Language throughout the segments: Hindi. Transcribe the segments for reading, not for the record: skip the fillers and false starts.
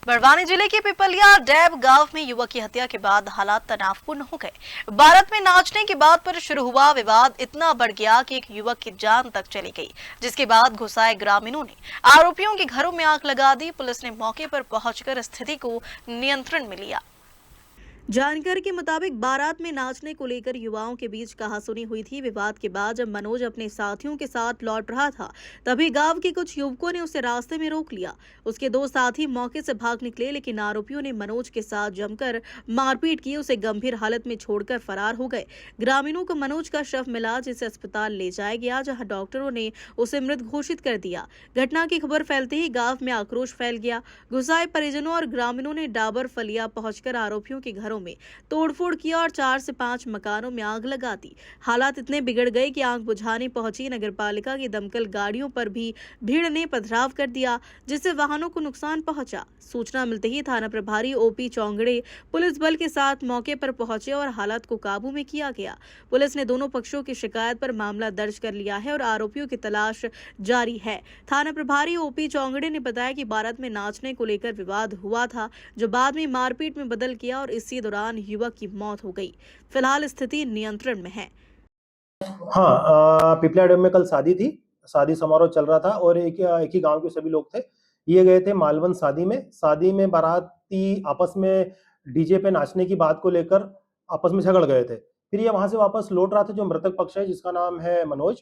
बड़वानी जिले के पिपलिया डैब गांव में युवक की हत्या के बाद हालात तनावपूर्ण हो गए। बारात में नाचने की बात पर शुरू हुआ विवाद इतना बढ़ गया कि एक युवक की जान तक चली गई, जिसके बाद गुस्साए ग्रामीणों ने आरोपियों के घरों में आग लगा दी। पुलिस ने मौके पर पहुंचकर स्थिति को नियंत्रण में लिया। जानकारी के मुताबिक बारात में नाचने को लेकर युवाओं के बीच कहासुनी हुई थी। विवाद के बाद जब मनोज अपने साथियों के साथ लौट रहा था, तभी गांव के कुछ युवकों ने उसे रास्ते में रोक लिया। उसके दो साथी मौके से भाग निकले, लेकिन आरोपियों ने मनोज के साथ जमकर मारपीट की, उसे गंभीर हालत में छोड़कर फरार हो गए। ग्रामीणों को मनोज का शव मिला, जिसे अस्पताल ले जाया गया, जहाँ डॉक्टरों ने उसे मृत घोषित कर दिया। घटना की खबर फैलते ही गाँव में आक्रोश फैल गया। गुस्साए परिजनों और ग्रामीणों ने डाबर फलिया पहुंचकर आरोपियों के घरों में तोड़फोड़ किया और 4 से 5 मकानों में आग लगा दी। हालात इतने बिगड़ गए कि आग बुझाने पहुंची नगरपालिका की दमकल गाड़ियों पर भी भीड़ ने पथराव कर दिया, जिससे वाहनों को नुकसान पहुंचा। सूचना मिलते ही थाना प्रभारी ओपी चौंगड़े पुलिस बल के साथ मौके पर पहुंचे और हालात को काबू में किया गया। पुलिस ने दोनों पक्षों की शिकायत पर मामला दर्ज कर लिया है और आरोपियों की तलाश जारी है। थाना प्रभारी ओपी चौंगड़े ने बताया कि बारात में नाचने को लेकर विवाद हुआ था, जो बाद में मारपीट में बदल गया और इसी दौरान युवक की मौत हो गई। फिलहाल स्थिति नियंत्रण में है। हाँ, पिपलिया डैम में कल शादी थी। शादी समारोह चल रहा था और एक ही गांव के सभी लोग थे। ये गए थे मालवन शादी में बाराती आपस में डीजे पे नाचने की बात को लेकर आपस में झगड़ गए थे। फिर ये वहां से वापस लौट रहा था। जो मृतक पक्ष है, जिसका नाम है मनोज,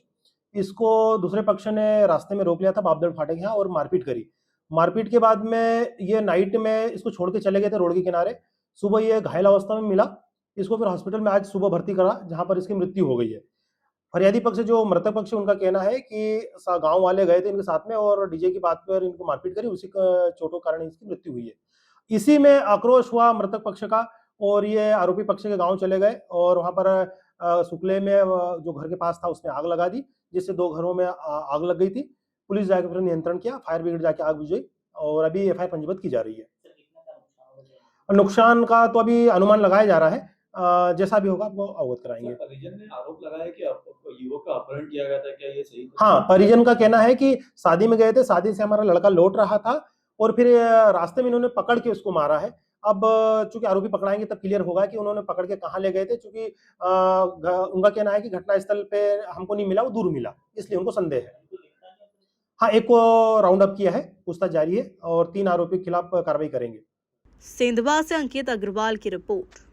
इसको दूसरे पक्ष ने रास्ते में रोक लिया था बापदड़ फाटक यहाँ और मारपीट करी। मारपीट के बाद में ये नाइट में इसको छोड़ के चले गए थे रोड के किनारे। सुबह ये घायल अवस्था में मिला। इसको फिर हॉस्पिटल में आज सुबह भर्ती करा, जहां पर इसकी मृत्यु हो गई है। फरियादी पक्ष जो मृतक पक्ष है, उनका कहना है कि गांव वाले गए थे इनके साथ में और डीजे की बात पर इनको मारपीट करी, उसी चोटों के कारण इसकी मृत्यु हुई है। इसी में आक्रोश हुआ मृतक पक्ष का और ये आरोपी पक्ष के गांव चले गए और वहां पर सुकले में जो घर के पास था उसने आग लगा दी, जिससे 2 घरों में आग लग गई थी। पुलिस जाकर फिर नियंत्रण किया, फायर ब्रिगेड जाके आग बुझाई और अभी एफआईआर पंजीबद्ध की जा रही है। नुकसान का तो अभी अनुमान लगाया जा रहा है। जैसा भी होगा वो अवगत कराएंगे। परिजन ने आरोप लगाया कि युवक का अपहरण किया गया था, क्या ये सही था? हाँ, परिजन का कहना है कि शादी में गए थे, शादी से हमारा लड़का लौट रहा था और फिर रास्ते में इन्होंने पकड़ के उसको मारा है। अब चूंकि आरोपी पकड़ाएंगे तब क्लियर होगा कि उन्होंने पकड़ के कहाँ ले गए थे, क्योंकि उनका कहना है कि घटनास्थल पे हमको नहीं मिला, वो दूर मिला, इसलिए उनको संदेह है। हाँ, एक को राउंड अप किया है, पूछताछ जारी है और 3 आरोपी के खिलाफ कार्रवाई करेंगे। सेंधवा से अंकित अग्रवाल की रिपोर्ट।